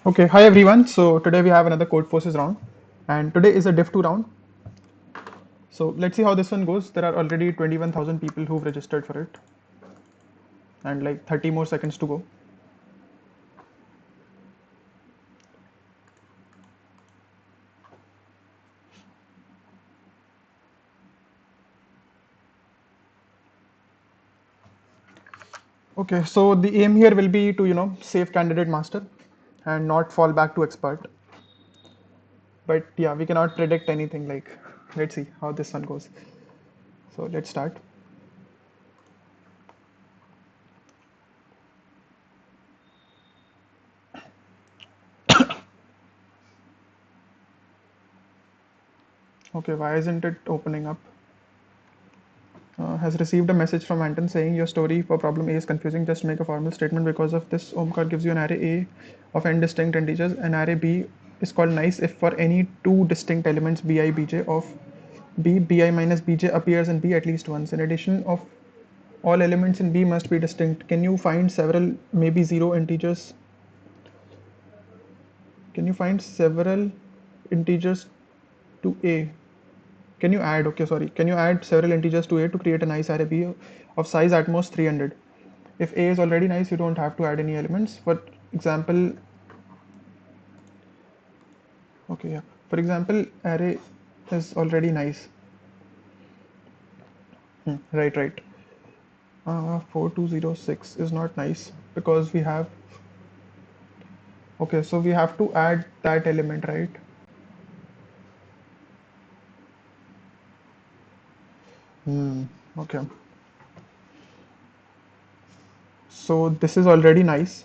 Okay, hi everyone. So today we have another Codeforces round, and today is a Div 2 round. So let's see how this one goes. There are already 21,000 people who've registered for it, and like 30 more seconds to go. Okay, so the aim here will be to save candidate master, and not fall back to expert. But yeah, we cannot predict anything. Like, let's see how this one goes. So let's start. Okay, why isn't it opening up? Has received a message from Anton saying your story for problem A is confusing. Just make a formal statement. Because of this, Omkar gives you an array A of n distinct integers. An array B is called nice if for any two distinct elements bi bj of B, bi minus bj appears in B at least once. In addition, of all elements in B must be distinct. Can you find several maybe zero integers? Can you find several integers to A? Can you add, okay, sorry, can you add several integers to A to create a nice array B of size at most 300? If A is already nice, you don't have to add any elements. For example, okay, yeah. For example, array is already nice. Right, right. 4206 is not nice because we have, okay, so we have to add that element, right? Okay. So this is already nice.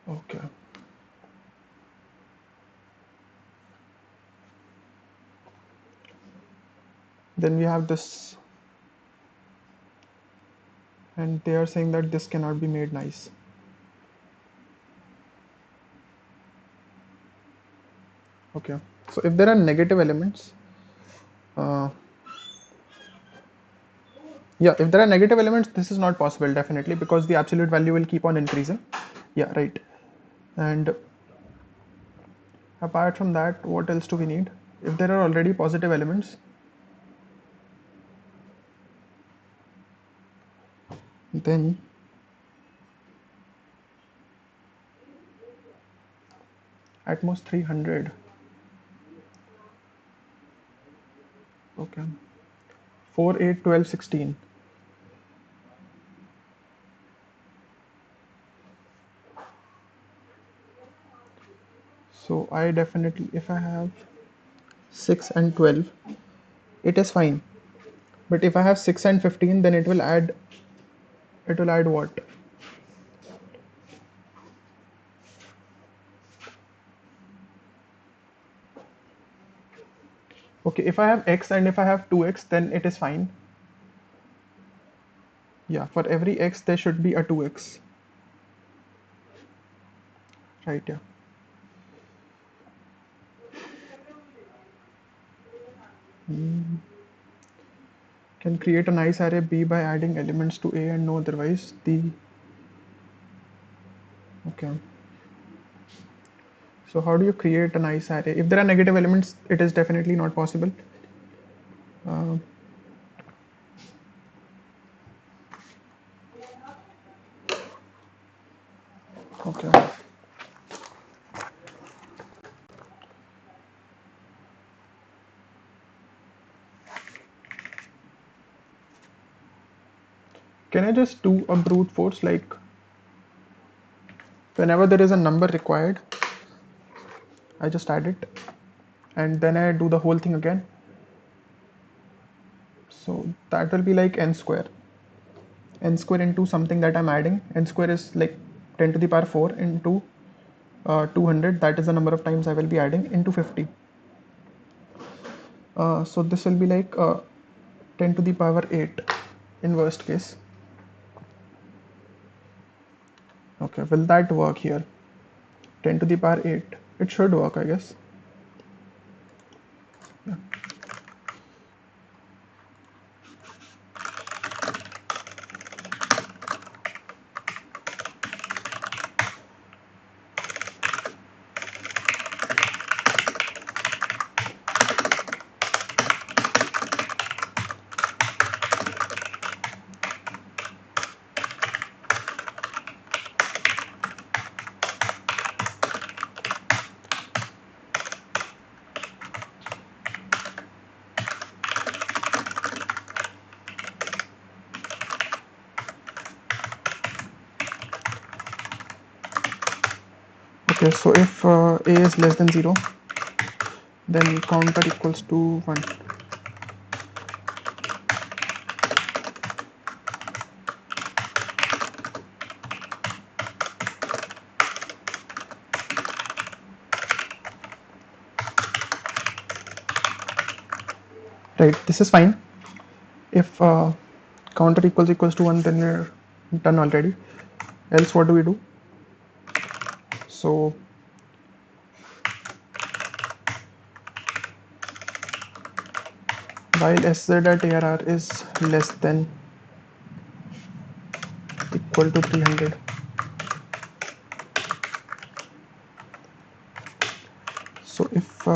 Okay. Then we have this, and they are saying that this cannot be made nice. Okay. So if there are negative elements, uh, yeah, if there are negative elements, this is not possible definitely because the absolute value will keep on increasing. Yeah, right. And apart from that, what else do we need? If there are already positive elements, then at most 300. Okay. 4, 8, 12, 16. So I definitely, if I have 6 and 12, it is fine. But if I have 6 and 15, then it will add what? Okay, if I have x and if I have 2x, then it is fine. Yeah, for every x, there should be a 2x. Right, yeah. Can create a nice array B by adding elements to A and no otherwise. Okay. So how do you create a nice array? If there are negative elements, it is definitely not possible. Uh, okay. Can I just do a brute force, like whenever there is a number required, I just add it and then I do the whole thing again. So that will be like n square. N square into something that I'm adding. N square is like 10 to the power 4 into 200. That is the number of times I will be adding into 50. So this will be like 10 to the power 8 in worst case. Okay, will that work here? 10 to the power 8. It should work, I guess. Yeah. Okay, so if a is less than 0, then counter equals to 1. Right, this is fine. If counter equals to 1, then we're done already. Else what do we do? So while sz at arr is less than equal to 300, so if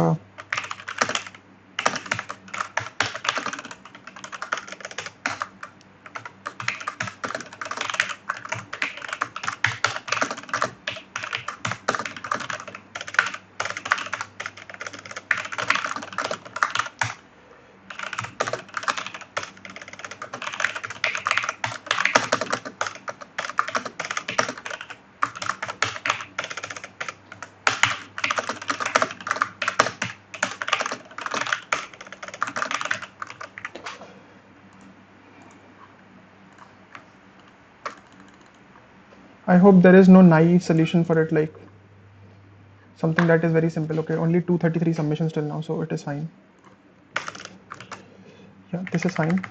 I hope there is no naive solution for it, like something that is very simple. Okay, only 233 submissions till now, so it is fine. Yeah, this is fine.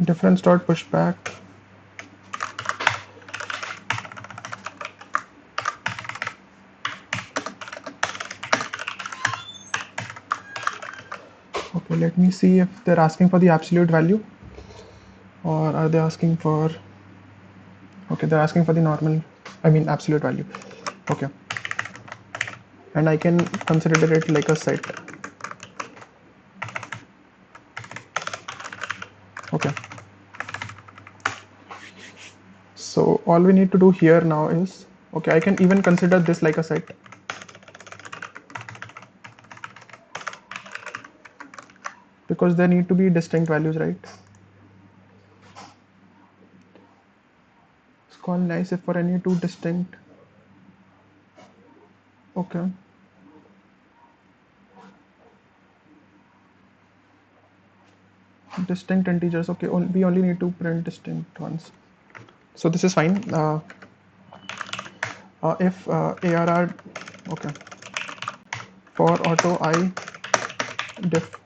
Difference dot pushback. Okay, let me see if they're asking for the absolute value, or are they asking for, okay, they're asking for the normal, I mean absolute value. Okay, and I can consider it like a set. Okay, so all we need to do here now is, okay, I can even consider this like a set, because there need to be distinct values, right? It's called nice if for any two distinct, okay, distinct integers. Okay, we only need to print distinct ones, so this is fine. If arr, okay, for auto I diff,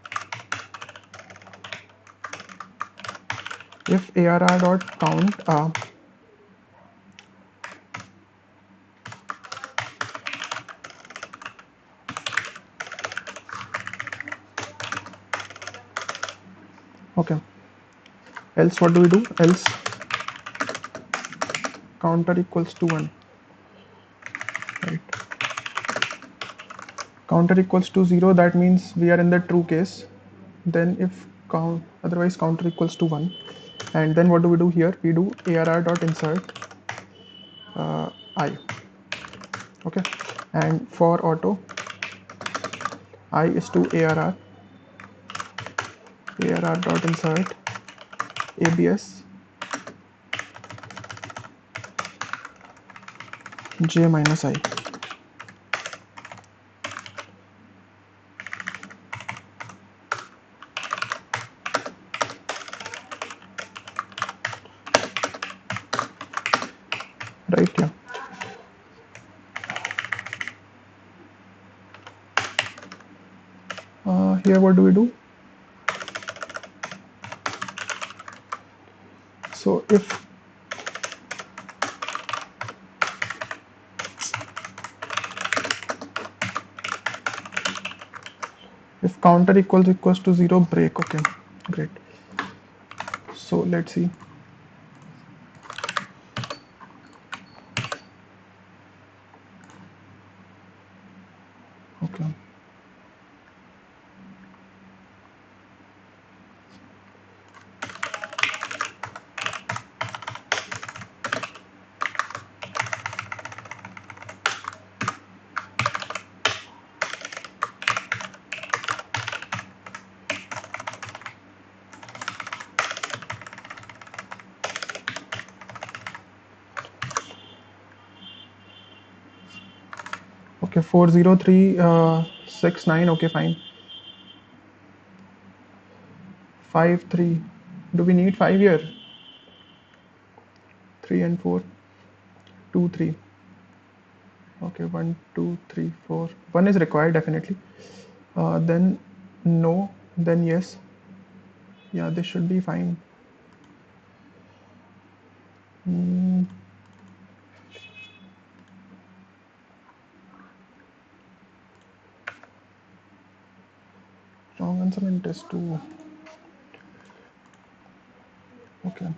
if arr dot count okay, else what do we do? Else counter equals to 1, right? Counter equals to 0, that means we are in the true case. Then if count, otherwise counter equals to 1, and then what do we do here? We do arr dot insert I, okay, and for auto I is to arr dot insert abs j minus I. Right, yeah. Here what do we do? So if counter equals to 0, break. Okay, great. So let's see. Okay, 40369. Okay, fine. 53. Do we need 5 here? 3 and 4. 2, 3. Okay, 1, 2, 3, 4. 1 is required definitely. Then no, then yes. Yeah, this should be fine. Wrong answer in test 2. Okay.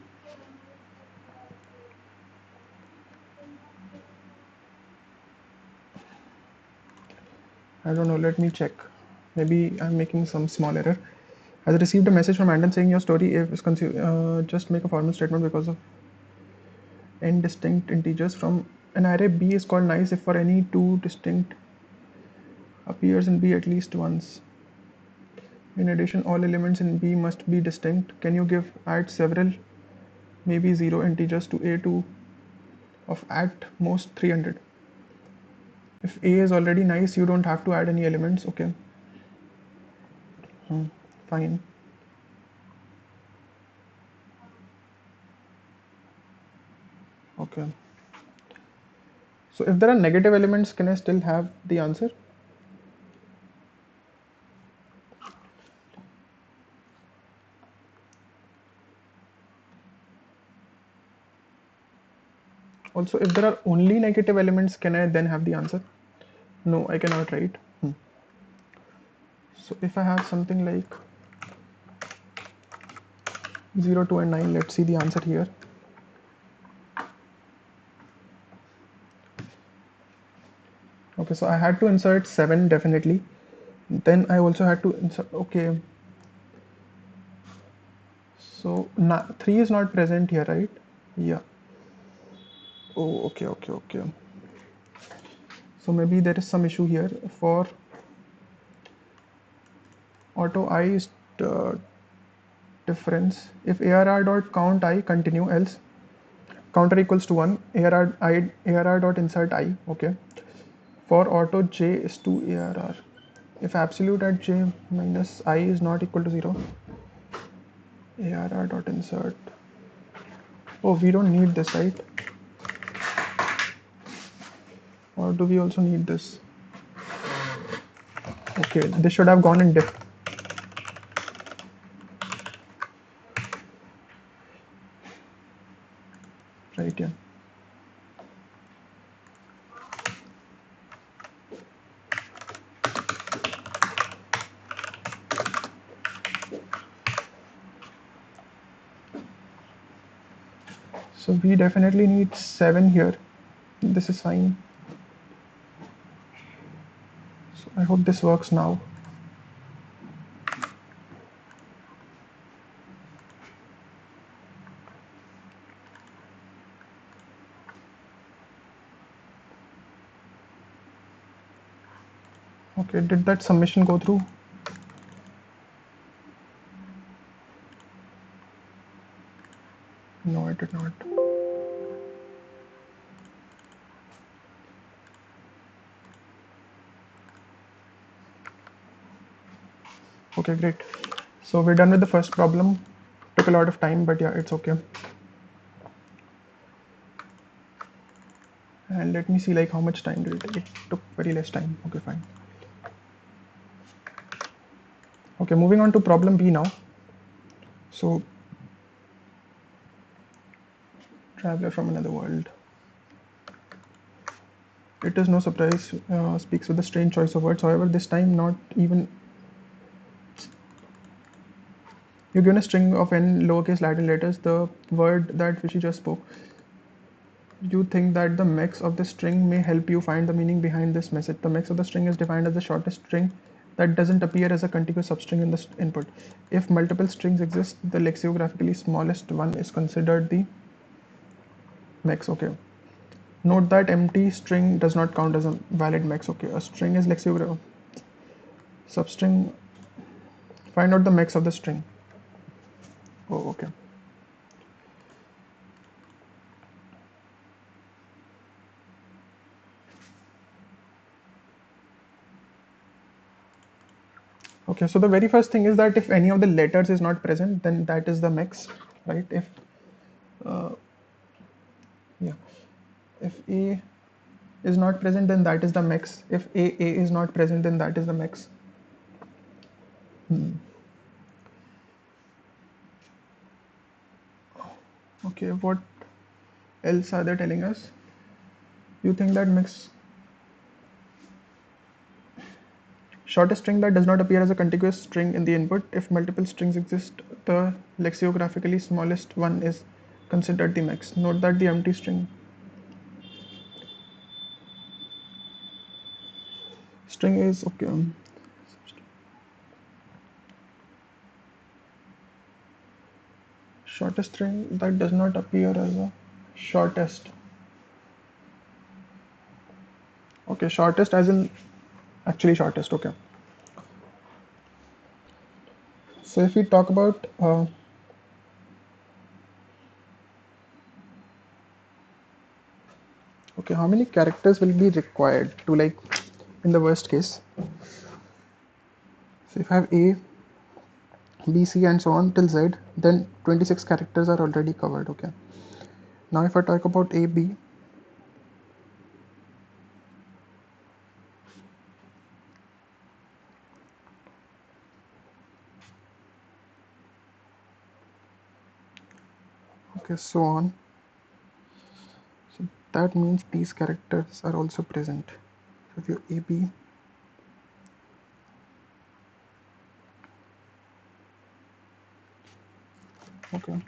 I don't know, let me check. Maybe I'm making some small error. Has received a message from Andon saying your story is just make a formal statement because of n distinct integers from an array B is called nice if for any two distinct appears in B at least once. In addition, all elements in B must be distinct. Can you add several, maybe 0 integers to A2 of at most 300? If A is already nice, you don't have to add any elements. Okay. Fine. Okay. So if there are negative elements, can I still have the answer? Also, if there are only negative elements, can I then have the answer? No, I cannot, right? So if I have something like 0, 2 and 9, let's see the answer here. Okay, so I had to insert 7 definitely. Then I also had to insert, okay. So 3 is not present here, right? Yeah. Oh, okay, okay, okay. So maybe there is some issue here. For auto I is difference. If arr dot count I continue, else counter equals to 1, arr dot insert I. Okay. For auto j is to arr. If absolute at j minus I is not equal to 0, arr dot insert. Oh, we don't need this, right? Or do we also need this? Okay, this should have gone in diff. Right, yeah. So we definitely need 7 here. This is fine. So I hope this works now. Okay, did that submission go through? No, it did not. Okay, great. So we're done with the first problem. Took a lot of time, but yeah, it's okay. And let me see like how much time did it take. It took very less time. Okay, fine. Okay, moving on to problem B now. So traveler from another world. It is no surprise, speaks with a strange choice of words. However, this time not even. You're given a string of n lowercase Latin letters, the word that which you just spoke. You think that the max of the string may help you find the meaning behind this message. The max of the string is defined as the shortest string that doesn't appear as a contiguous substring in the input. If multiple strings exist, the lexicographically smallest one is considered the max. Okay. Note that empty string does not count as a valid max. Okay. A string is lexicograph. Substring. Find out the max of the string. Oh, okay. Okay, so the very first thing is that if any of the letters is not present, then that is the mix, right? If uh, yeah, if A is not present, then that is the mix. If A is not present, then that is the mix. Okay, what else are they telling us? You think that mix shortest string that does not appear as a contiguous string in the input. If multiple strings exist, the lexicographically smallest one is considered the mix. Note that the empty string is okay. Shortest string that does not appear as a shortest. Okay, shortest as in actually shortest. Okay. So if we talk about okay, how many characters will be required to like in the worst case? So if I have A, B, C, and so on till Z, then 26 characters are already covered. Okay. Now if I talk about A, B, okay, so on. So that means these characters are also present. So if you A, B, okay.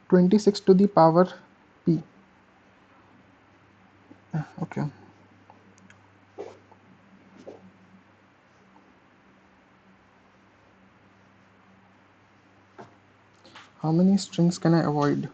26 to the power P. Okay. How many strings can I avoid?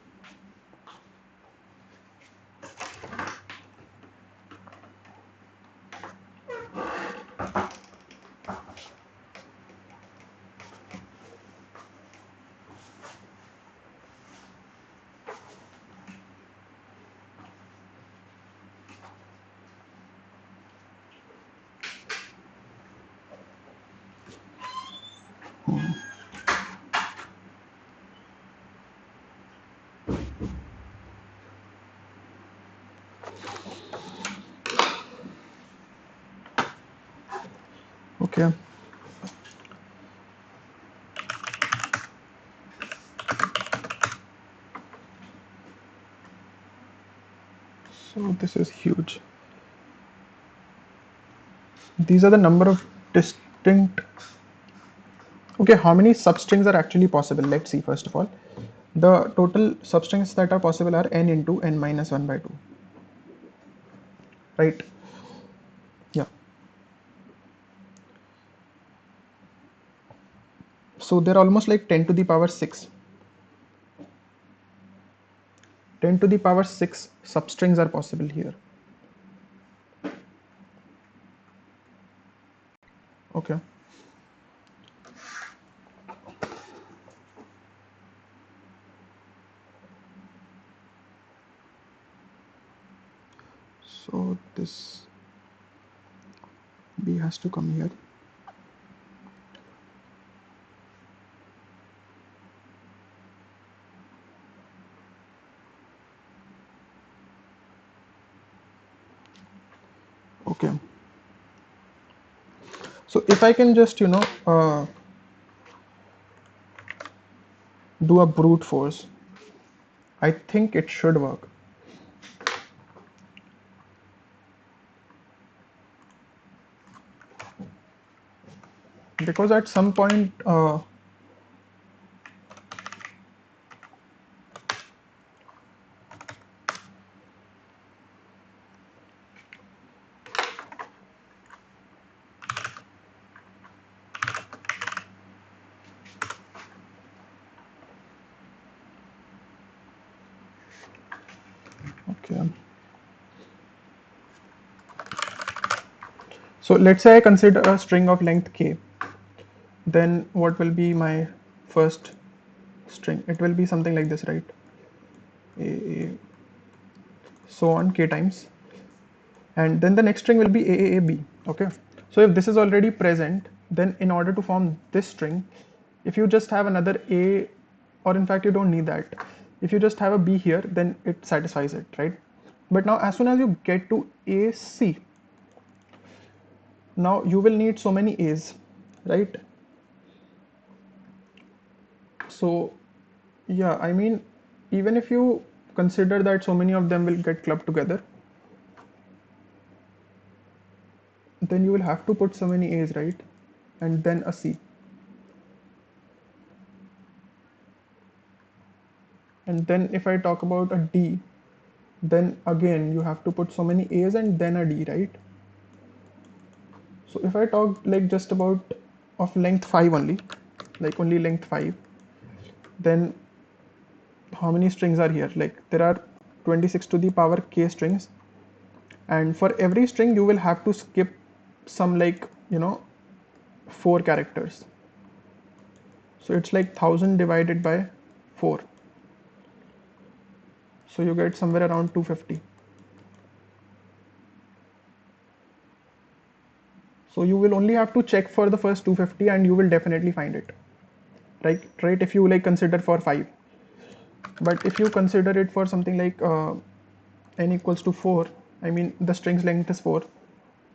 Okay. So this is huge. These are the number of distinct. Okay, how many substrings are actually possible? Let's see first of all. The total substrings that are possible are n into n minus 1 by 2. Right? Yeah. So they're almost like 10 to the power 6. 10 to the power 6 substrings are possible here. Okay. So this B has to come here. Okay. So if I can just, do a brute force, I think it should work. Because at some point, okay. So let's say I consider a string of length k. Then what will be my first string? It will be something like this, right? A, so on k times. and then the next string will be AAAB. Okay, so if this is already present, then in order to form this string, if you just have another A, or in fact you don't need that, if you just have a B here, then it satisfies it, right? But now as soon as you get to AC, now you will need so many A's, right? So yeah, I mean, even if you consider that so many of them will get clubbed together, then you will have to put so many A's, right? And then a C. And then if I talk about a D, then again you have to put so many A's and then a D, right? So if I talk like just about of length 5 only, like only length 5, then how many strings are here? Like there are 26 to the power k strings, and for every string you will have to skip some, like, 4 characters. So it's like 1000 divided by 4. So you get somewhere around 250. So you will only have to check for the first 250 and you will definitely find it. Right, if you like consider for 5. But if you consider it for something like n equals to 4, I mean the string's length is 4,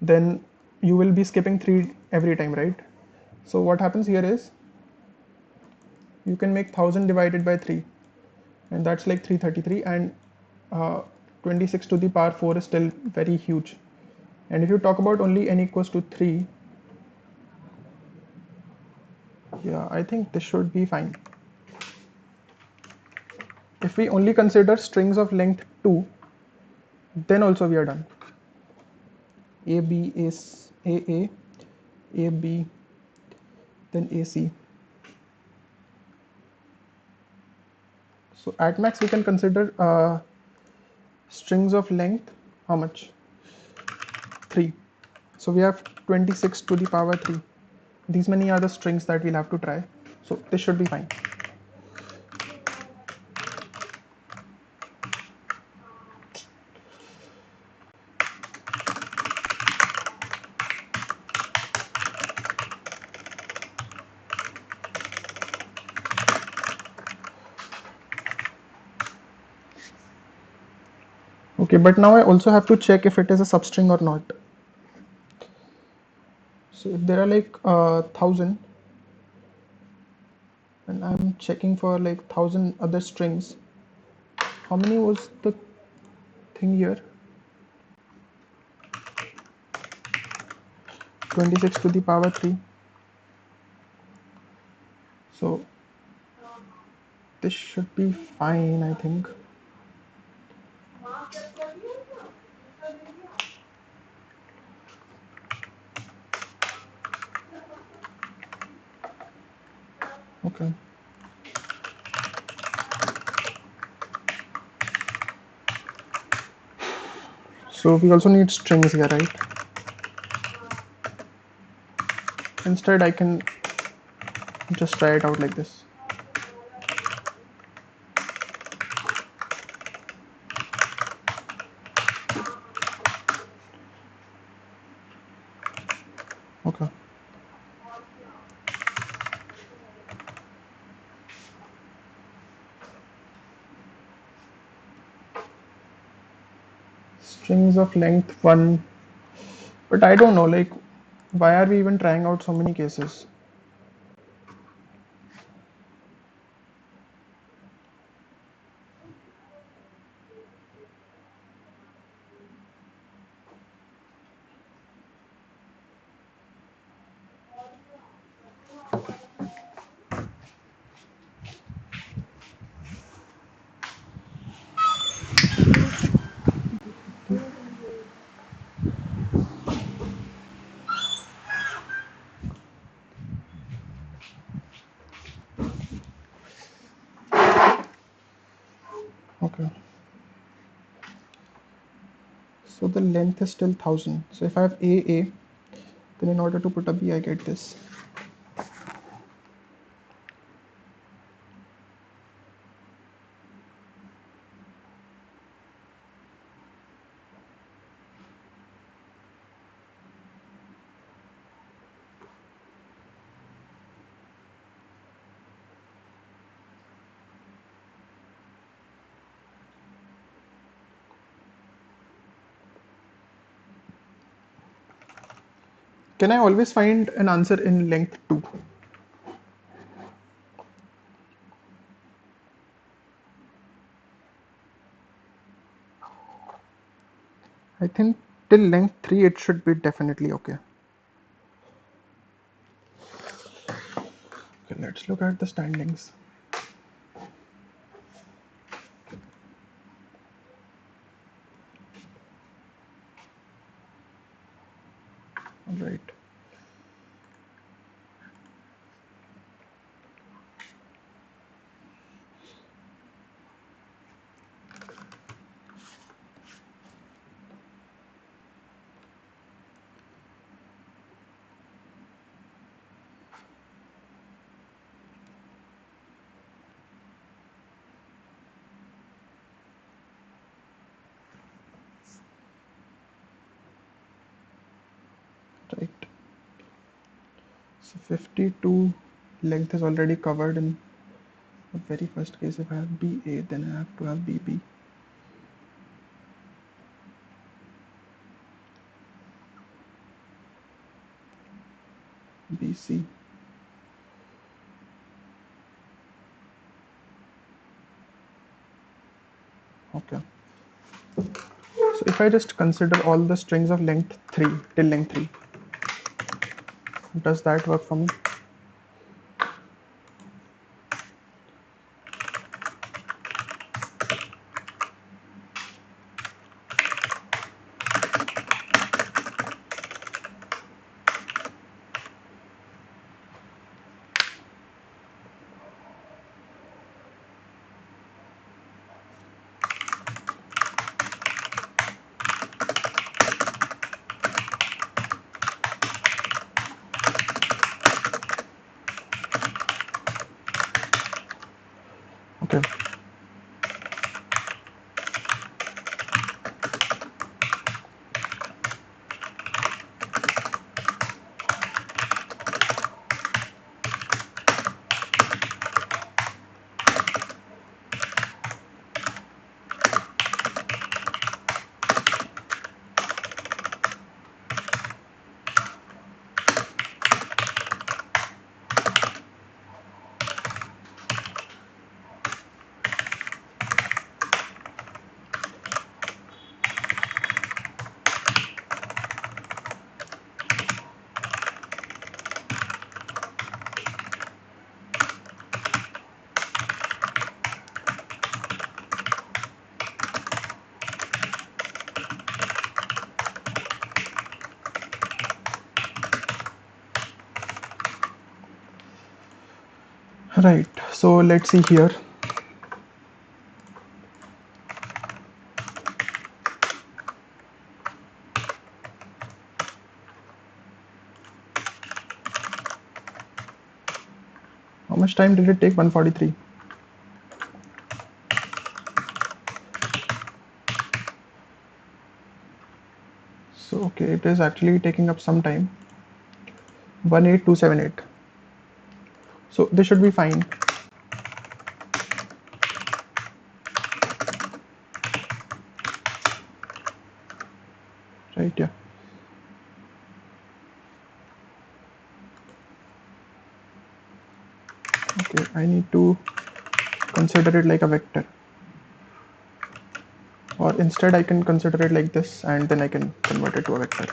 then you will be skipping 3 every time, right? So what happens here is you can make 1000 divided by 3, and that's like 333, and 26 to the power 4 is still very huge. And if you talk about only n equals to 3, yeah, I think this should be fine. If we only consider strings of length 2, then also we are done. AB is AA, AB, then AC. So at max we can consider strings of length, how much? 3. So we have 26 to the power 3. These many are the strings that we'll have to try. So this should be fine. Okay, but now I also have to check if it is a substring or not. So if there are like 1000, and I'm checking for like 1000 other strings, how many was the thing here? 26 to the power 3. So this should be fine, I think. Okay. So we also need strings here, right? Instead, I can just try it out like this. Okay. Strings of length 1. But I don't know, like, why are we even trying out so many cases? Okay. So the length is still 1000. So if I have AA, then in order to put a B, I get this. Can I always find an answer in length 2? I think till length 3 it should be definitely okay. Okay, let's look at the standings. All right. Right. So 52 length is already covered in the very first case. If I have BA, then I have to have BB. BC. Okay. So if I just consider all the strings of length 3 till length 3, does that work for me? Okay. Right. So let's see here. How much time did it take? 143. So okay, it is actually taking up some time. 18278. So this should be fine. Right, yeah. Okay, I need to consider it like a vector. Or instead I can consider it like this and then I can convert it to a vector.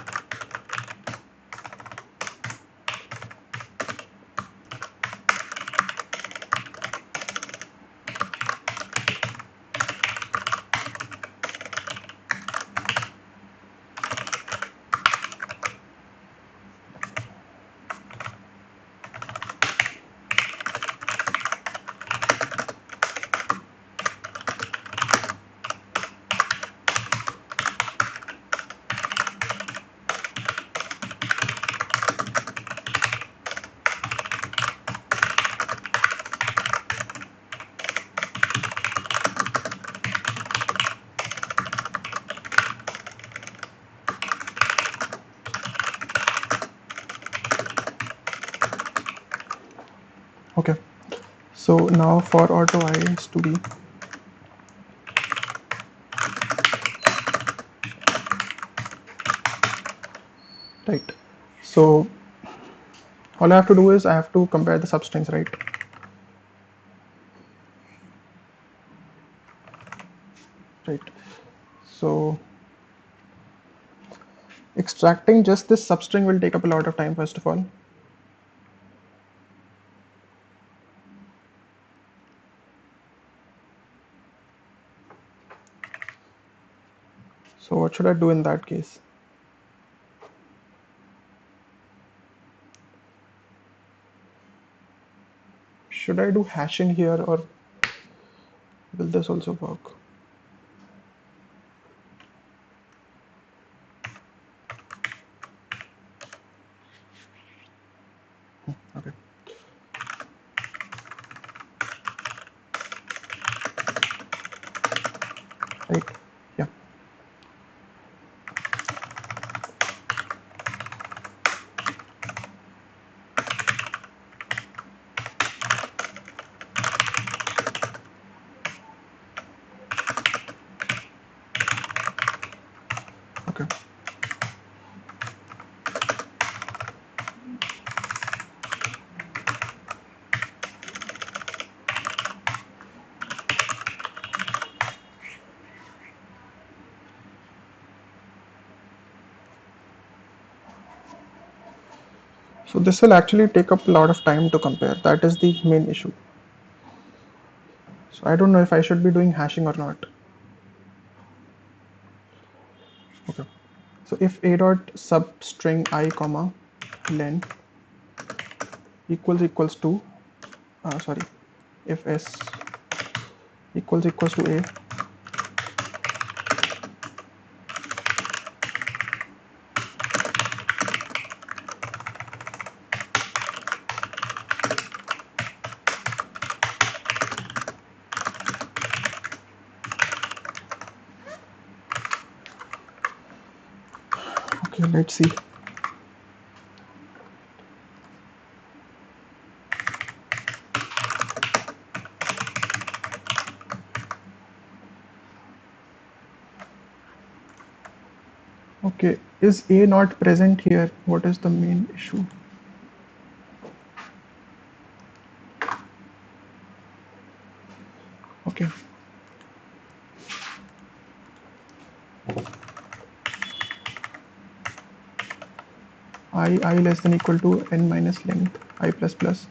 Okay, so now for auto I is to be right. So all I have to do is I have to compare the substrings, right? Right. So extracting just this substring will take up a lot of time, first of all. So what should I do in that case? Should I do hashing here, or will this also work? Okay. Right. Yeah. Okay. So this will actually take up a lot of time to compare. That is the main issue. So I don't know if I should be doing hashing or not. Okay. So if a dot substring I comma len equals to sorry, if s equals to a, okay, let's see. Okay, is a not present here? What is the main issue? Okay. I less than equal to n minus length I plus plus.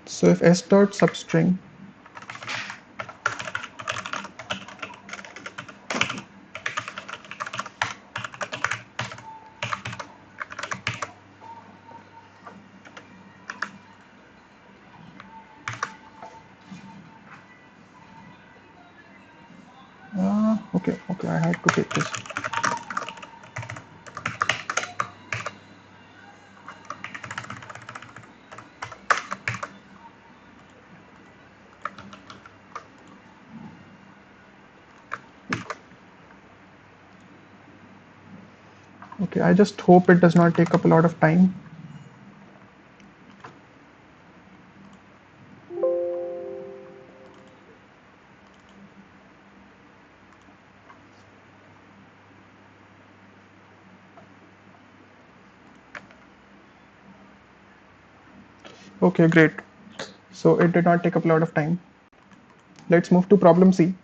So if s dot substring okay, I had to take this. Okay, I just hope it does not take up a lot of time. Okay, great. So it did not take up a lot of time. Let's move to problem C.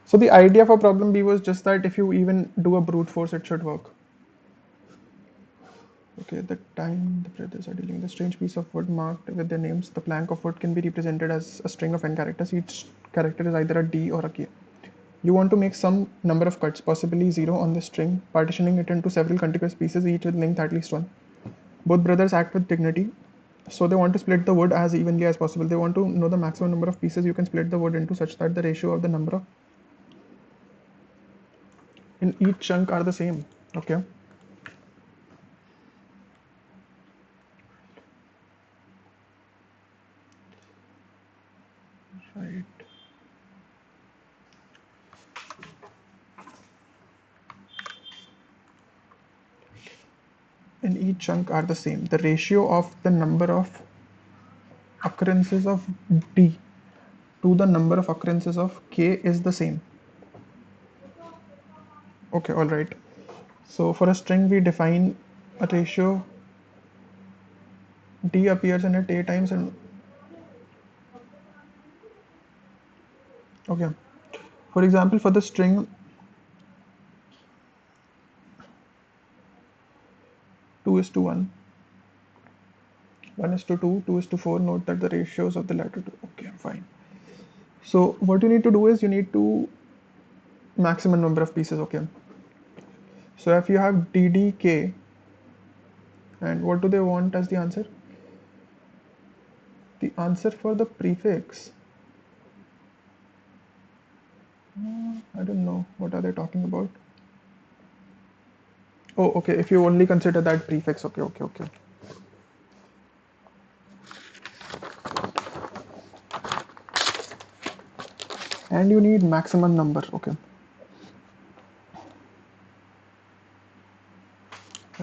So the idea for problem B was just that if you even do a brute force, it should work. Okay, the time the brothers are dealing with a strange piece of wood marked with their names. The plank of wood can be represented as a string of n characters. Each character is either a D or a K. You want to make some number of cuts, possibly 0 on the string, partitioning it into several contiguous pieces, each with length at least 1. Both brothers act with dignity, so they want to split the wood as evenly as possible. They want to know the maximum number of pieces you can split the wood into such that the ratio of the number of in each chunk are the same. Okay. Right. In each chunk are the same. The ratio of the number of occurrences of D to the number of occurrences of K is the same. Okay, all right. So for a string, we define a ratio d appears in it a times and okay. For example, for the string 2 is to 1, 1 is to 2, 2 is to 4, note that the ratios of the latter two. Okay, fine. So what you need to do is you need to maximum number of pieces, okay. So if you have ddk, and what do they want as the answer? The answer for the prefix, I don't know, what are they talking about? Oh, okay, if you only consider that prefix, okay, okay, okay. And you need maximum number, okay.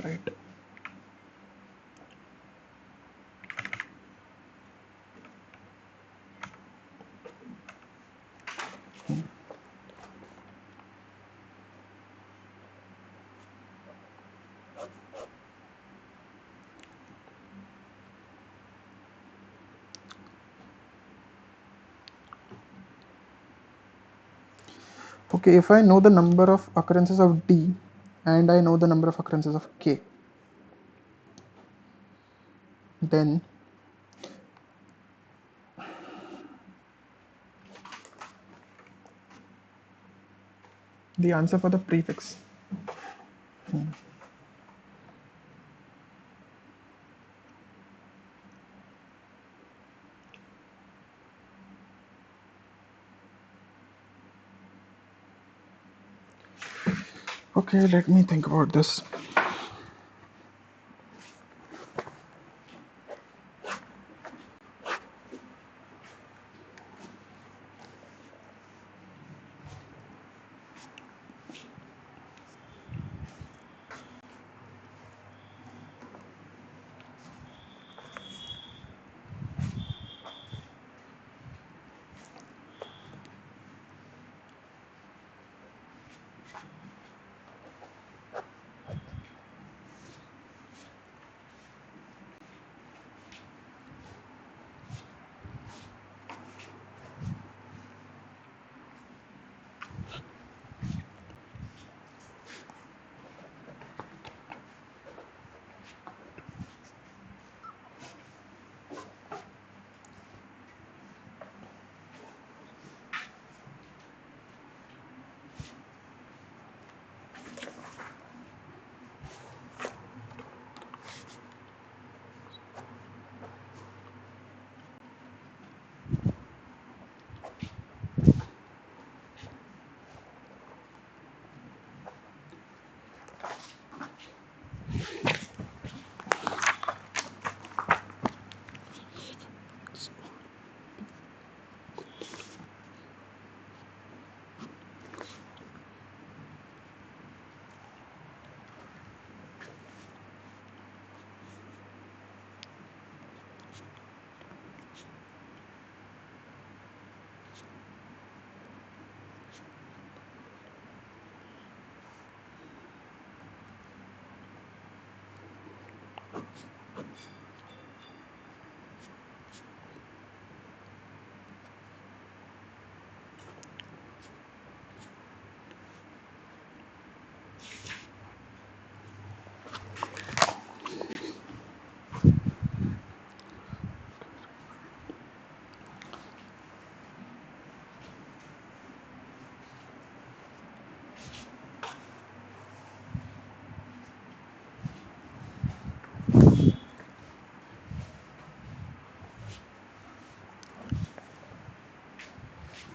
Right. Okay, if I know the number of occurrences of D and I know the number of occurrences of K, then the answer for the prefix. Okay, let me think about this.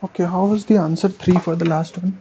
Okay, how was the answer 3 for the last one?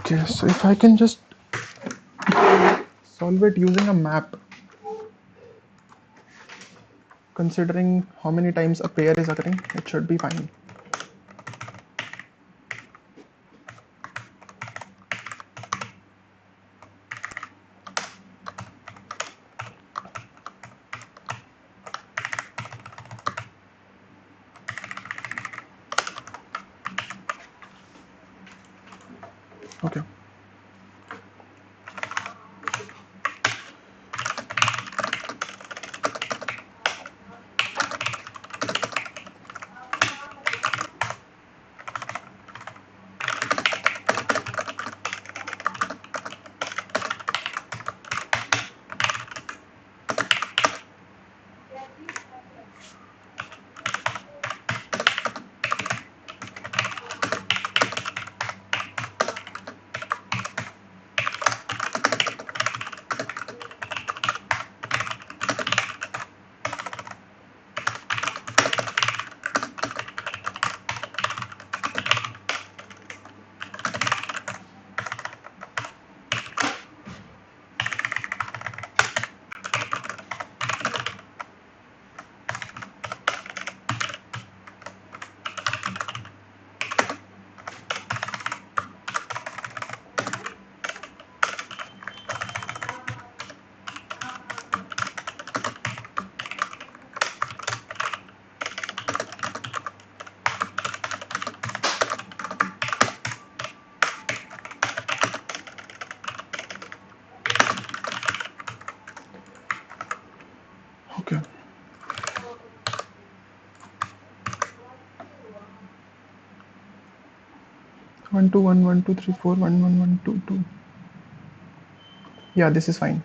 Okay, so if I can just solve it using a map, considering how many times a pair is occurring, it should be fine. Okay. Okay. 1 2 1 1 2 3 4 1 1 1 2 2. Yeah, this is fine.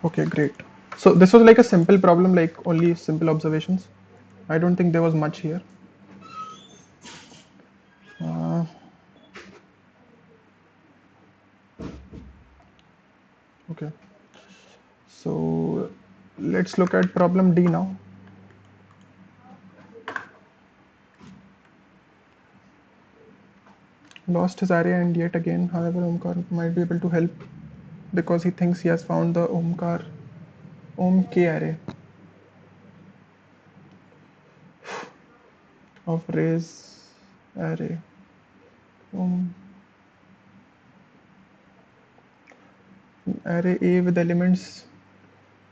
Okay, great. So this was like a simple problem, like only simple observations. I don't think there was much here. Uh, okay. So let's look at problem D now. Lost his array and yet again, however, Omkar might be able to help because he thinks he has found the Om K array of rays array. Om array A with elements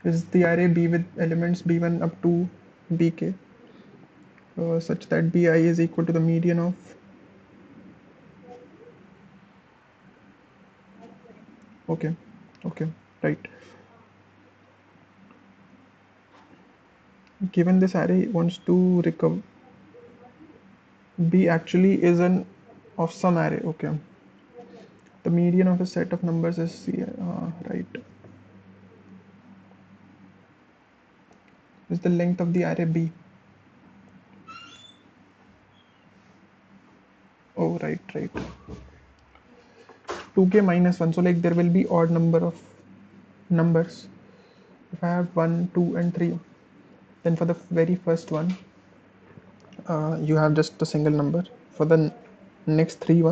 is the array B with elements B1 up to Bk, such that Bi is equal to the median of. Okay, okay, right. Given this array wants to recover, B actually is an of some array. Okay, the median of a set of numbers is C. Right. Is the length of the array B. Oh, right, right. 2k minus 1. So like there will be odd number of numbers. If I have 1, 2 and 3, then for the very first one, you have just a single number. For the next 3,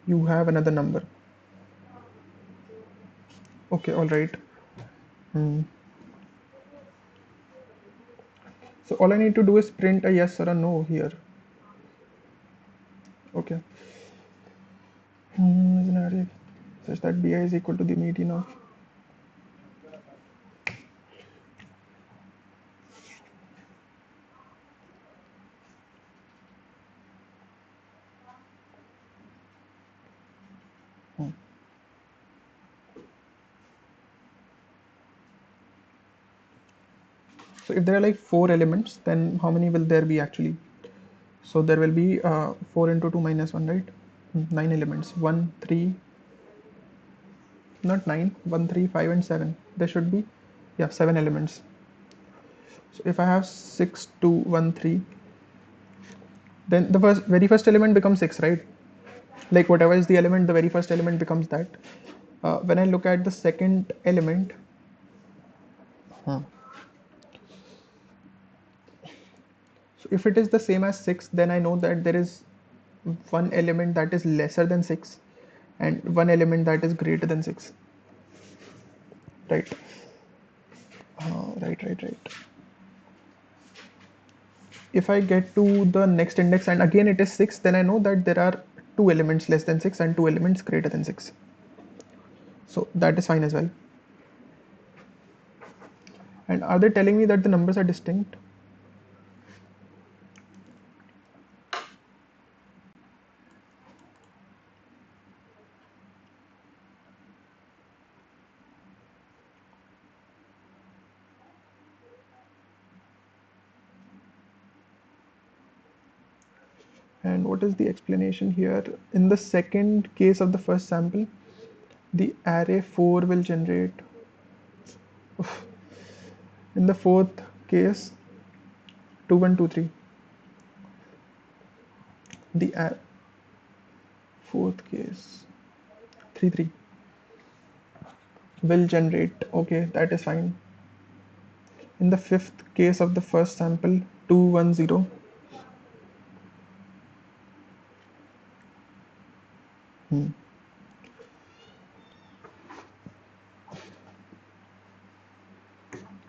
you have another number. Okay, all right. Hmm. So all I need to do is print a yes or a no here. Okay. Is an array such that bi is equal to the median of. Hmm. So if there are like 4 elements, then how many will there be actually? So there will be 4 into 2 minus 1, right? 9 elements. 1, 3, not 9, 1, 3, 5, and 7. There should be, yeah, 7 elements. So if I have 6, 2, 1, 3, then the very first element becomes 6, right? like whatever is the element, the very first element becomes that. When I look at the second element, so if it is the same as 6, then I know that there is one element that is lesser than 6 and one element that is greater than 6. Right. Right. If I get to the next index and again it is 6, then I know that there are two elements less than 6 and two elements greater than 6. So that is fine as well. And are they telling me that the numbers are distinct? And what is the explanation here? In the second case of the first sample, the array 4 will generate. In the fourth case, 2 1 2 3. The fourth case, 3 3 will generate. Okay, that is fine. In the fifth case of the first sample, 2 1 0.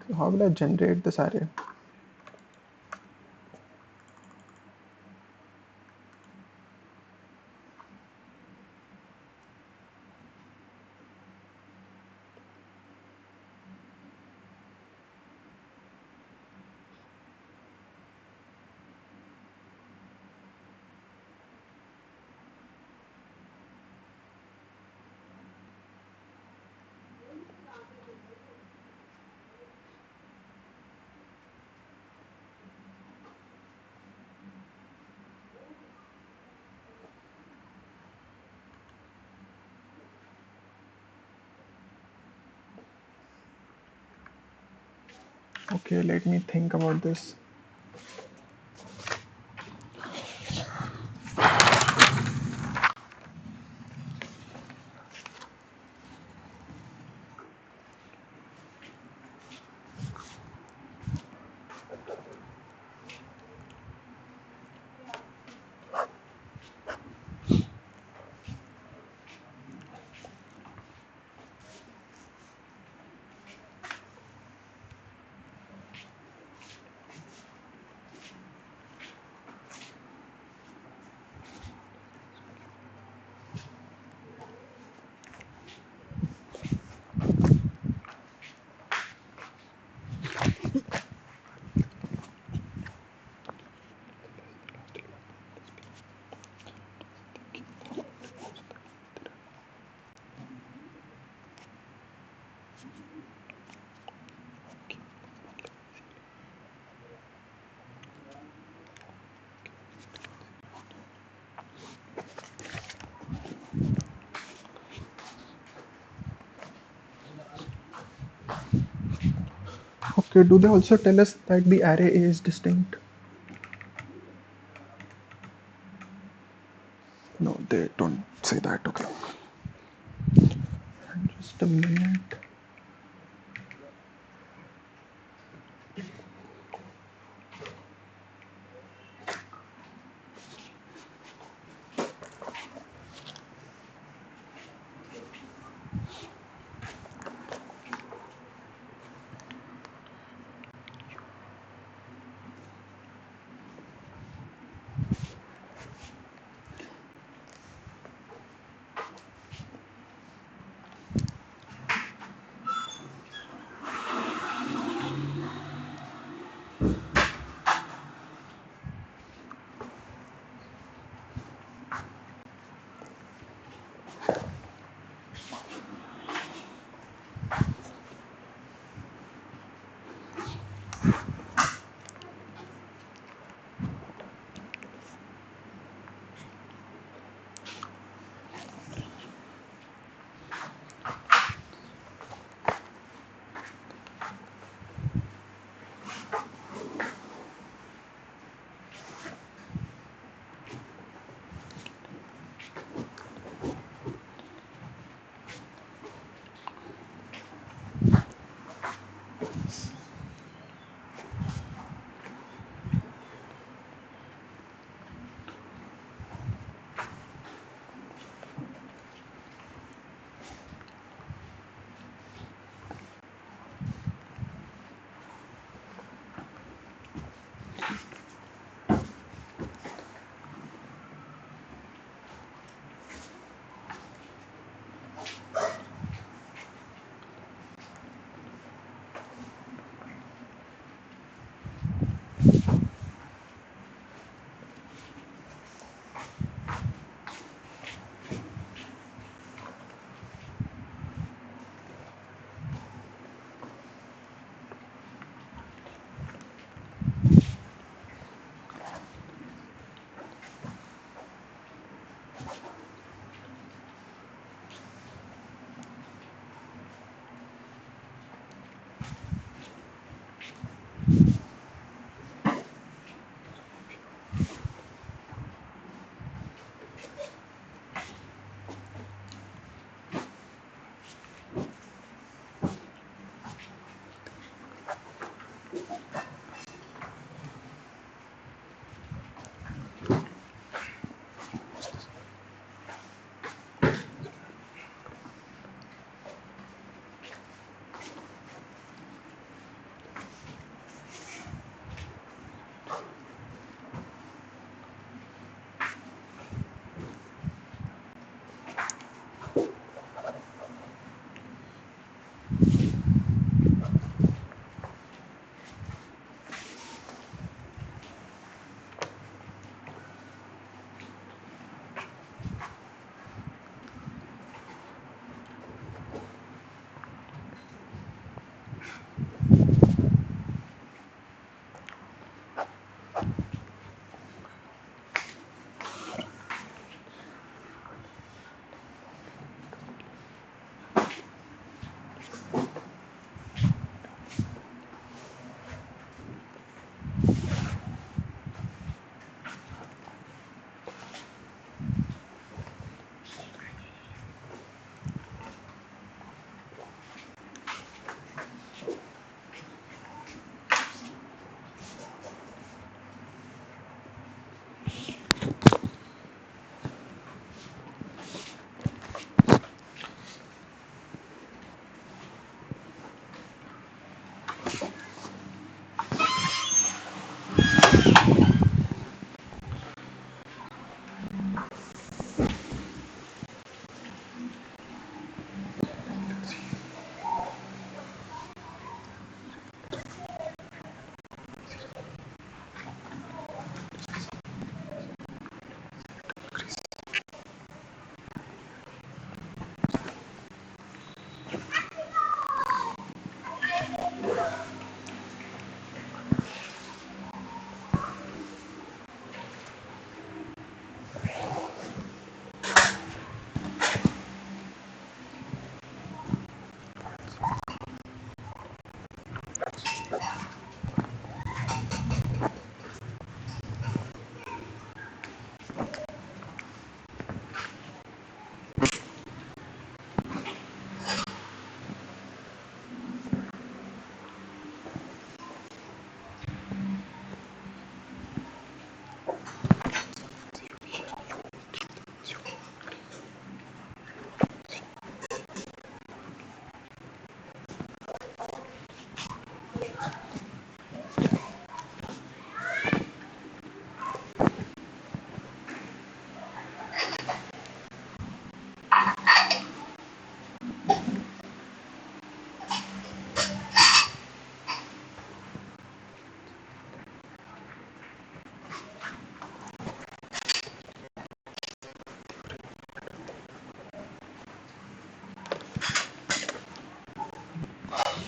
So how will I generate this array? Okay, let me think about this. Okay, do they also tell us that the array A is distinct? No, they don't say that. Okay. Just a minute.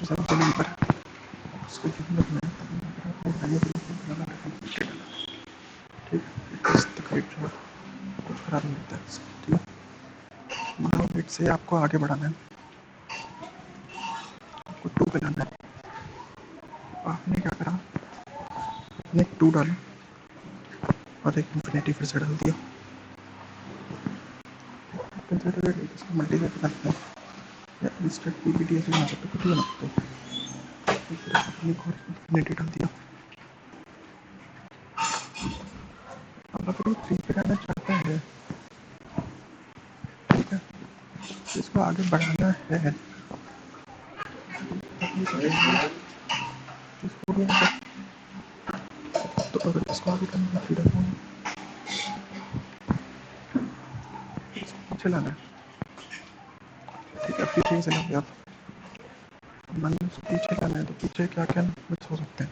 सबके number उसको use करना है ठीक है। इस तकरीब जो कुछ खराब नहीं होता है, ठीक है। नाउ इट से आपको आगे बढ़ाना है, आपको 2 पे लाना है। आपने क्या करा, आपने एक 2 डाला और एक इन्फिनिटी फिर से डाल दिया। इसको मल्टीप्लाई करना है या इंस्टेंट पीपीटी ऐसे बना सकते हो, कुछ भी बना सकते हो। फिर आपने एक और इन्फिनिटी डाल दिया। अब अगर वो 3 पे जाना चाहता है, ठीक है, इसको आगे बढ़ाना है, इसको भी तो अगर इसको आगे करना है 3 डालना है, इसको पीछे लाना है, ठीक है। पीछे से लाओगे आप, मान लो इसको पीछे लाना है तो पीछे क्या क्या नंबर्स हो सकते हैं,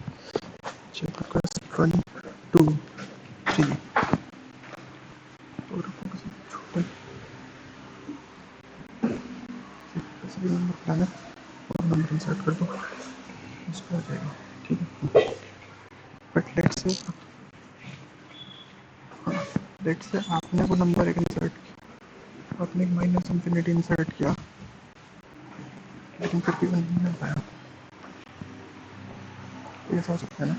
चेक आपका 1 2 3 और आपको किसी छोटे किसी भी नंबर लाना और नंबर इंसर्ट कर दो, उसको हो जाएगा, ठीक है। बट लेट से आपने वो नंबर एक इंसर्ट किया, आपने एक माइनस इन्फिनिटी इंसर्ट किया, लेकिन फिर भी वो नहीं मिल पाया, ये ऐसा हो सकता है ना।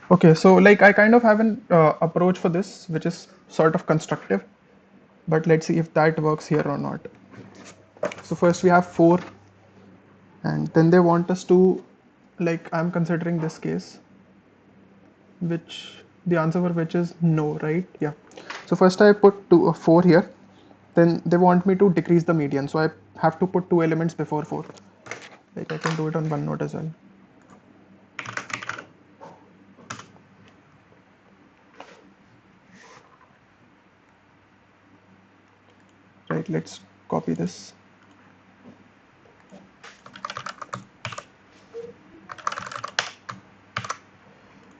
Okay, so like I kind of have an approach for this, which is sort of constructive, but let's see if that works here or not. So first we have 4, and then they want us to, like I'm considering this case, which the answer for which is no, right? Yeah. So first I put 4 here, then they want me to decrease the median, so I have to put 2 elements before 4. Like I can do it on one note as well. Right, let's copy this.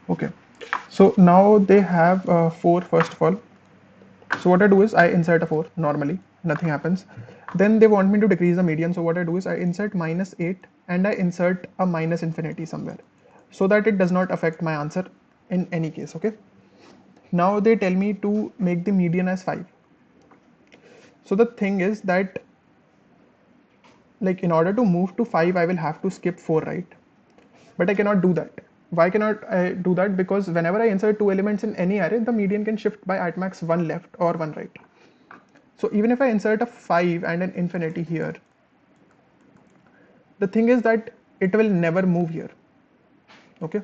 Okay, so now they have 4 first of all. So what I do is I insert a 4 normally, nothing happens. Then they want me to decrease the median, so what I do is I insert -8 and I insert a minus infinity somewhere so that it does not affect my answer in any case. Okay, now they tell me to make the median as 5. So the thing is that, like, in order to move to 5 I will have to skip 4, right? But I cannot do that. Why cannot I do that? Because whenever I insert 2 elements in any array, the median can shift by at max 1 left or 1 right. So even if I insert a 5 and an infinity here, the thing is that it will never move here. Okay.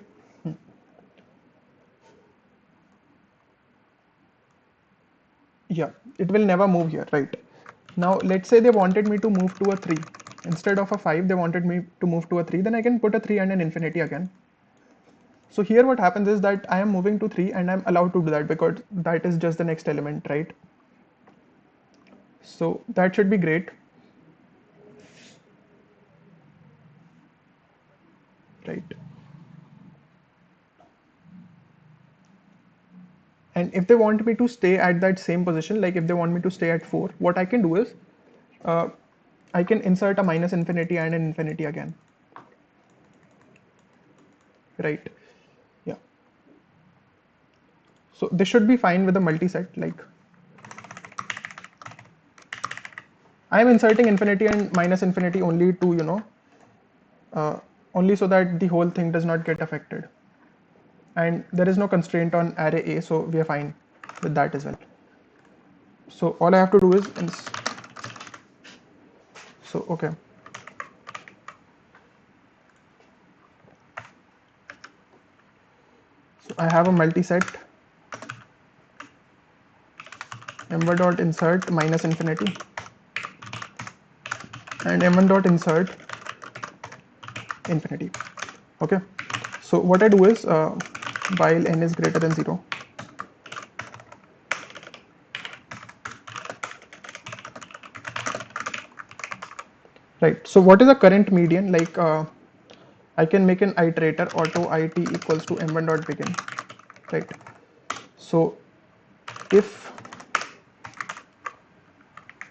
Yeah, it will never move here, right? Now let's say they wanted me to move to a 3. Instead of a 5, they wanted me to move to a 3. Then I can put a 3 and an infinity again. So here what happens is that I am moving to 3 and I'm allowed to do that because that is just the next element, right? So that should be great. Right. And if they want me to stay at that same position, like if they want me to stay at 4, what I can do is uh, I can insert a minus infinity and an infinity again. Right. Yeah. So this should be fine with a multi-set. Like I'm inserting infinity and minus infinity only to, uh, only so that the whole thing does not get affected. And there is no constraint on array A, so we are fine with that as well. So all I have to do is, so okay. So I have a multi-set m1 dot insert minus infinity and m1 dot insert infinity. Okay, so what I do is while n is greater than 0, right? So what is the current median? Like I can make an iterator auto it equals to m1 dot begin, right? So if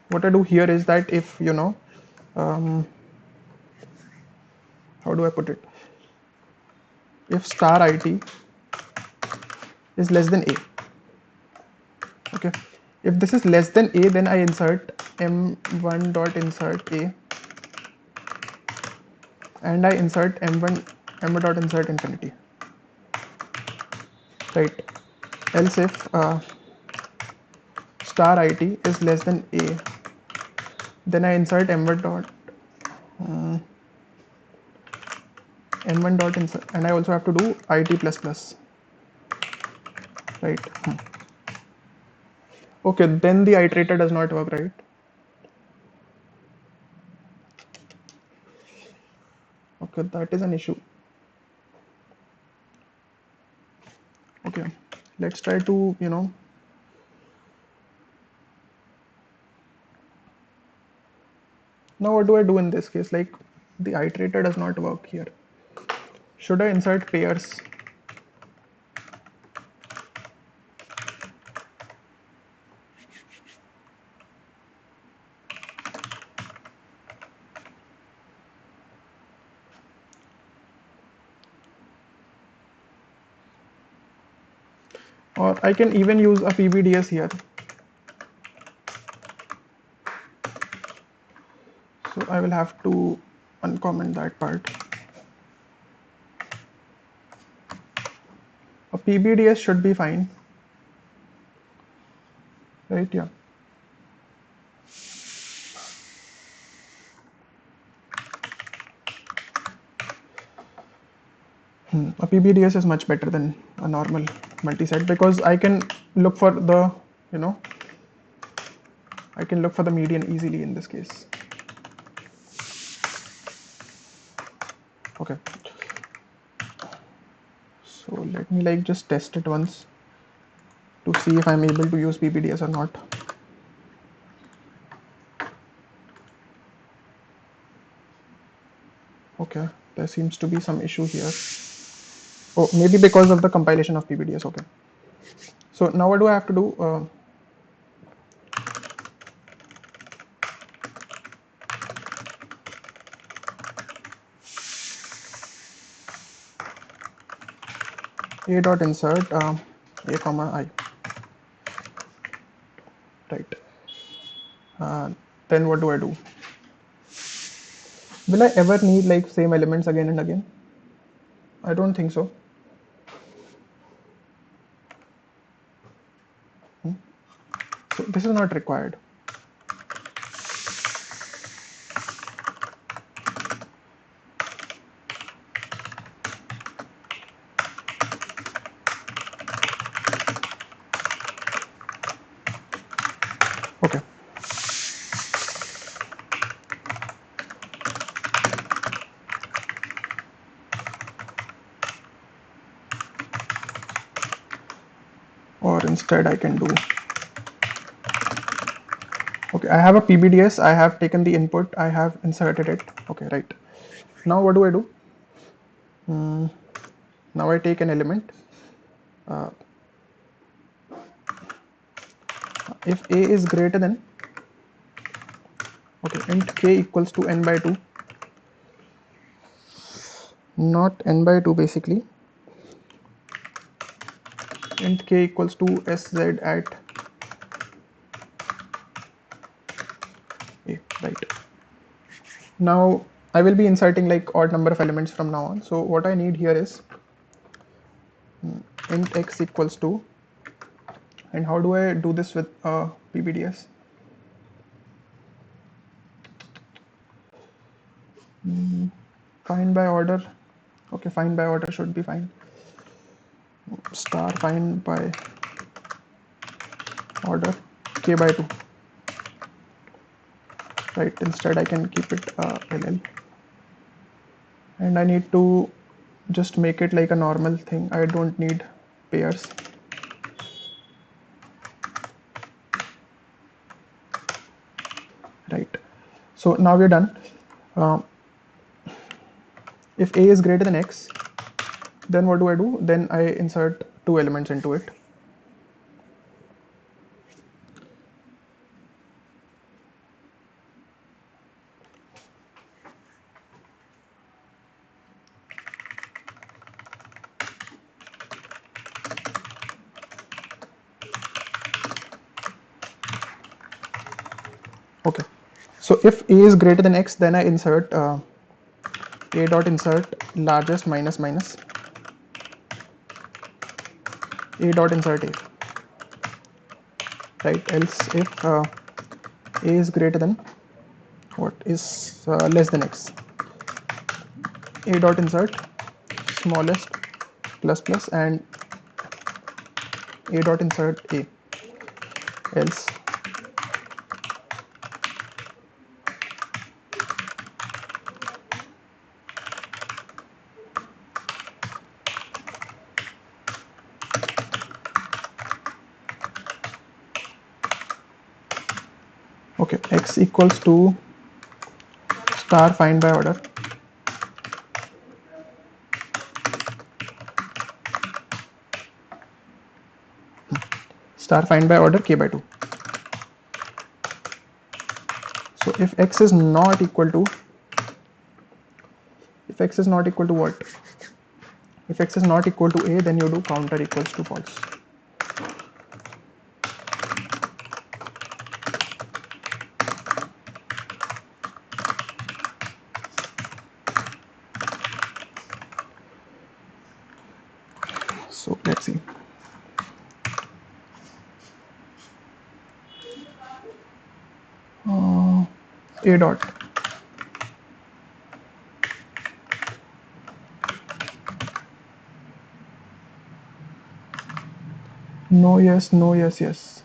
what I do here is that if how do I put it? If star it is less than a, okay. If this is less than a, then I insert m1 dot insert a, and I insert m1 dot insert infinity, right? Else if star it is less than a, then I insert m1 dot insert, and I also have to do it plus plus, right? Okay, then the iterator does not work, right? Okay, that is an issue. Okay, let's try to now what do I do in this case? Like the iterator does not work here. Should I insert pairs? Or I can even use a PBDS here. So I will have to uncomment that part. A PBDS should be fine, right? Yeah. A PBDS is much better than a normal multi-set because I can look for the, you know, I can look for the median easily in this case. Okay. So let me like just test it once to see if I'm able to use PBDS or not. Okay, there seems to be some issue here. Oh, maybe because of the compilation of PBDS. Okay. So now what do I have to do? A dot insert a comma I. Right. Then what do I do? Will I ever need like same elements again and again? I don't think so. So this is not required. Okay. Or instead I can do, okay, I have a PBDS, I have taken the input, I have inserted it. Okay, right. Now what do I do? Now I take an element. If a is greater than, okay, int k equals to n by 2, not n by 2 basically, int k equals to sz at a, right. Now I will be inserting like odd number of elements from now on. So what I need here is int x equals to, and how do I do this with PBDS? Find by order. Okay, find by order should be fine. Star find by order k by 2. Right, instead I can keep it LL. And I need to just make it like a normal thing. I don't need pairs. Right. So now we're done. If a is greater than x, then what do? Then I insert two elements into it. Okay. So if a is greater than x, then I insert a dot insert largest minus minus a dot insert a. Right. Else if a is greater than, what is less than x, a dot insert smallest plus plus and a dot insert a. Else okay, x equals to star find by order k by 2. So if x is not equal to, if x is not equal to what? If x is not equal to a, then you do counter equals to false. So let's see. A dot. No, yes, no, yes, yes.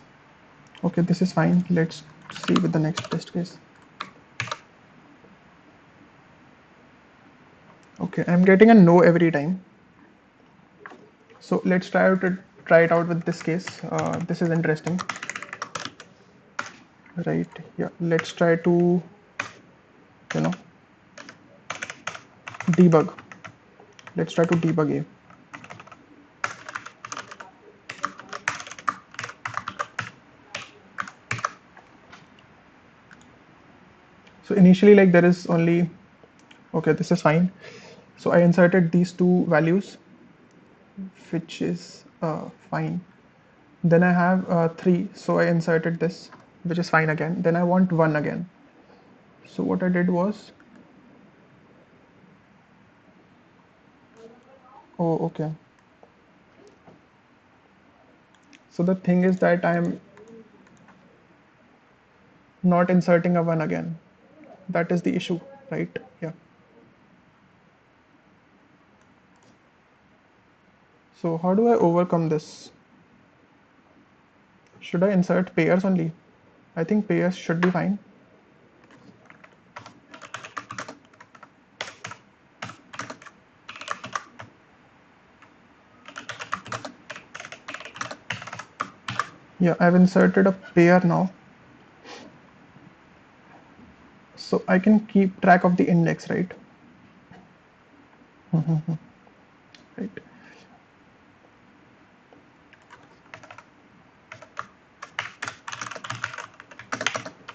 Okay, this is fine. Let's see with the next test case. Okay, I'm getting a no every time. So let's try it out with this case. This is interesting, right? Yeah, let's try to, you know, debug. Let's try to debug A. So initially, like there is only, okay, this is fine. So I inserted these two values, which is fine. Then I have 3, so I inserted this, which is fine again. Then I want 1 again. So what I did was, oh, okay. So the thing is that I'm not inserting a 1 again. That is the issue, right? Yeah. So how do I overcome this? Should I insert pairs only? I think pairs should be fine. Yeah, I've inserted a pair now. So I can keep track of the index, right? Right.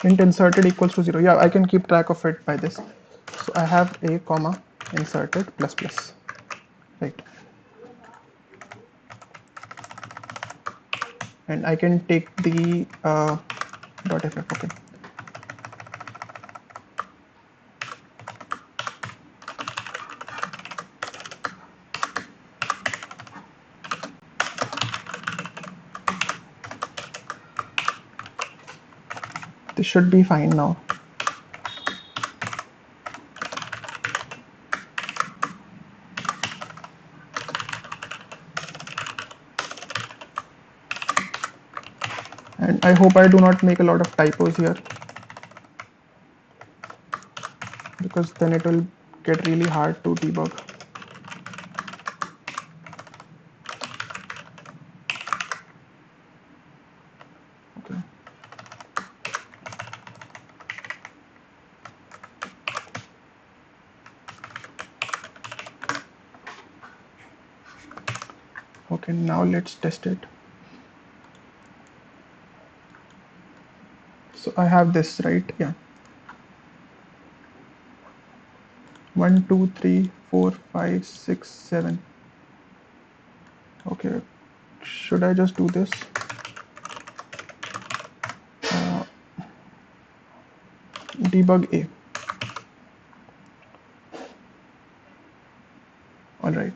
Int inserted equals to 0. Yeah, I can keep track of it by this. So I have a comma inserted plus plus, right? And I can take the dot ff. Okay. This should be fine now. And I hope I do not make a lot of typos here, because then it will get really hard to debug. Okay. Okay, now let's test it. So I have this, right? Yeah. 1, 2, 3, 4, 5, 6, 7. Okay. Should I just do this? Debug A. All right.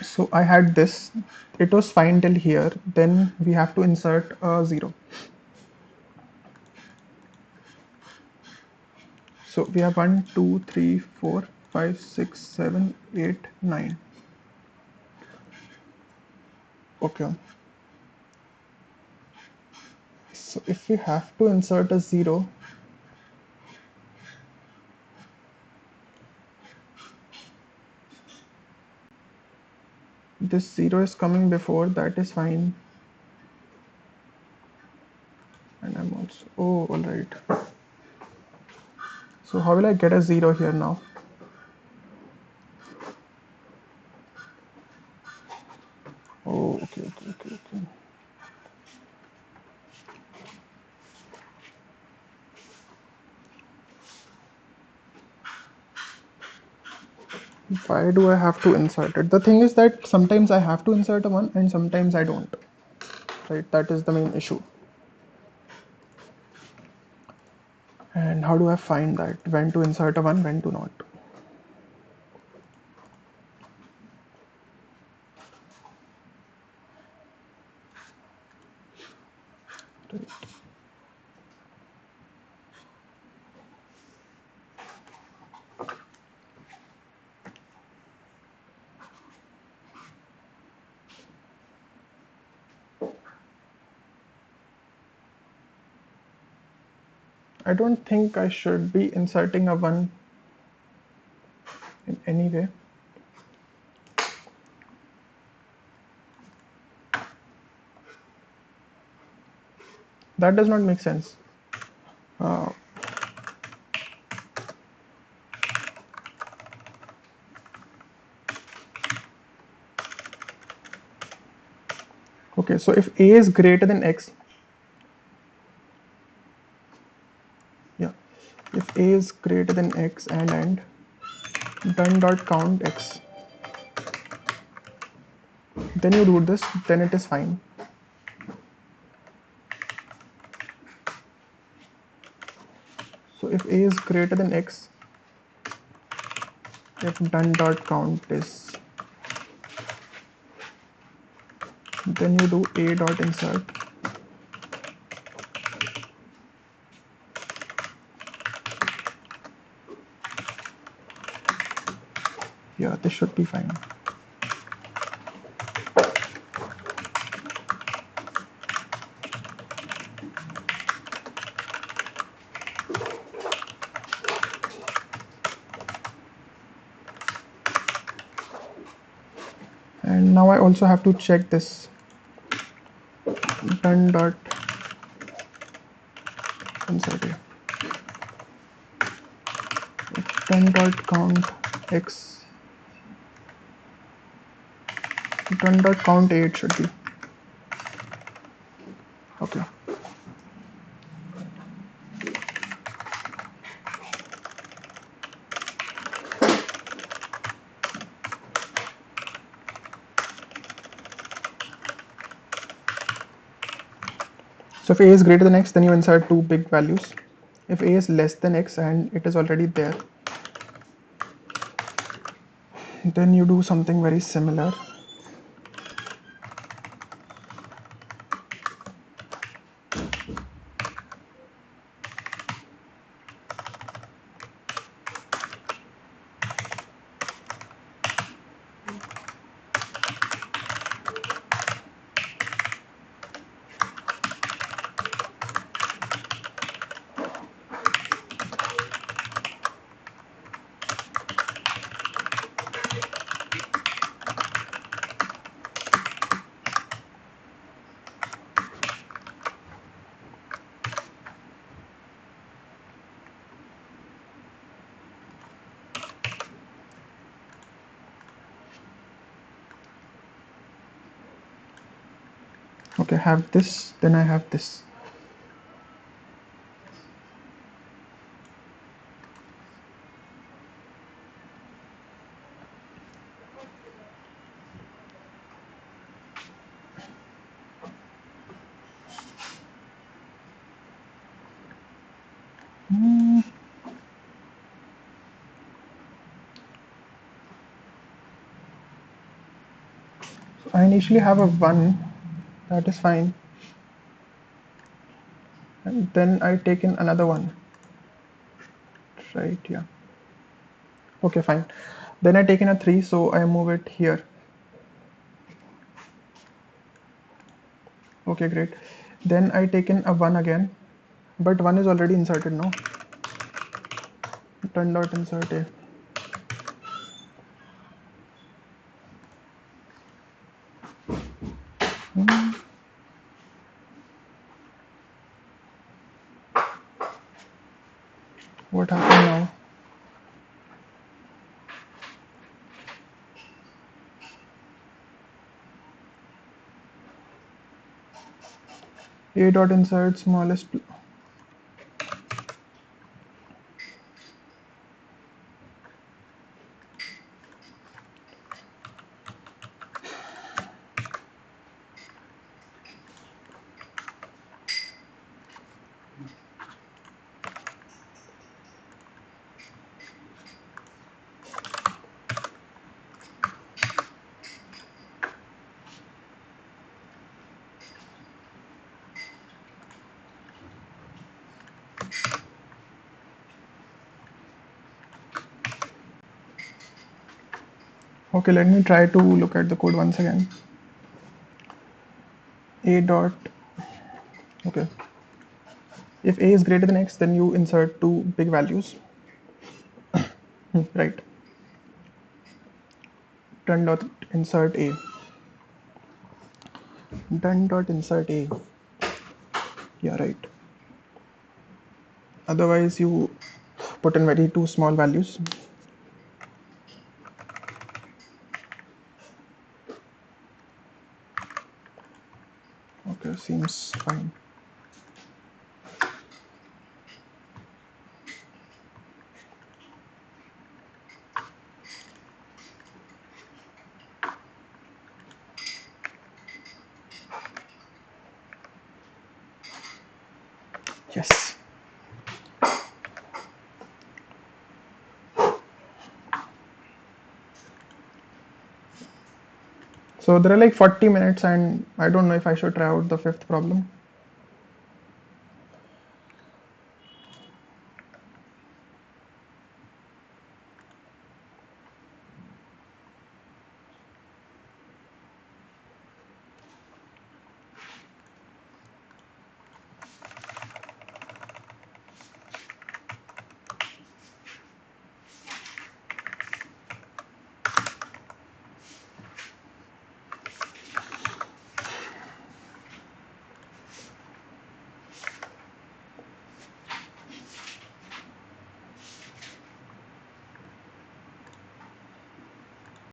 So I had this. It was fine till here. Then we have to insert a 0. So we have 1, 2, 3, 4, 5, 6, 7, 8, 9. Okay. So if we have to insert a 0, this 0 is coming before, that is fine. And I'm also, oh, all right. So how will I get a 0 here now? Oh, okay. Why do I have to insert it? The thing is that sometimes I have to insert a 1 and sometimes I don't. Right, that is the main issue. And how do I find that? When to insert a 1, when to not? I don't think I should be inserting a 1 in any way. That does not make sense. Okay, so if a is greater than x, yeah, if a is greater than x and done dot count x, then you do this, then it is fine. So if a is greater than x, if done dot count is, then you do a dot insert. Yeah, this should be fine. And now I also have to check this done dot insert here. Done dot count x, done dot count 8 should be. Okay. So if a is greater than x, then you insert two big values. If a is less than x and it is already there, then you do something very similar. Okay, have this, then I have this. So I initially have a 1, that is fine. And then I take in another one. Right, yeah. Okay, fine. Then I take in a 3, so I move it here. Okay, great. Then I take in a 1 again, but 1 is already inserted now. Turned out insert a. What happened now? A dot insert smallest. Okay, let me try to look at the code once again. A dot, okay. If a is greater than x, then you insert two big values. Right. Done dot insert a. Done dot insert a. Yeah, right. Otherwise, you put in very two small values. Okay, seems fine. Yes. So there are like 40 minutes and I don't know if I should try out the fifth problem.